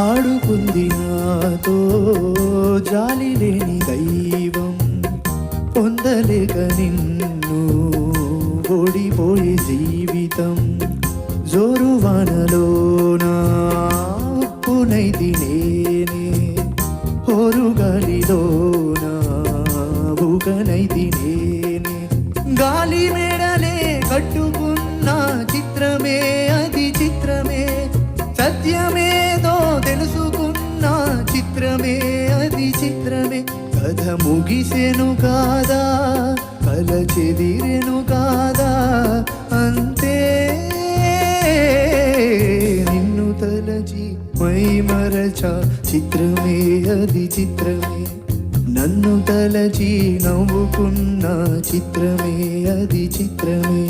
ఆడుకుంది నాతో జాలి లేని దైవం, పొందలేక నిన్ను ఓడిపోయే జీవితం. జోరువానలోన ఉప్పునైతి నేనే, హోరుగాలిలోన బుగనైతి నేనే. గాలి మేడలే కట్టుకున్న చిత్రమే అది చిత్రమే, సత్యమేదో తెలుసుకున్న చిత్రమే అది చిత్రమే. కథ ముగిసెను కాదా, కల చెదిరెను కాదా, అంతే నిన్ను తలచి మై మరచ చిత్రమే అది చిత్రమే. నన్ను తలచి నవ్వుకున్న చిత్రమే అది చిత్రమే.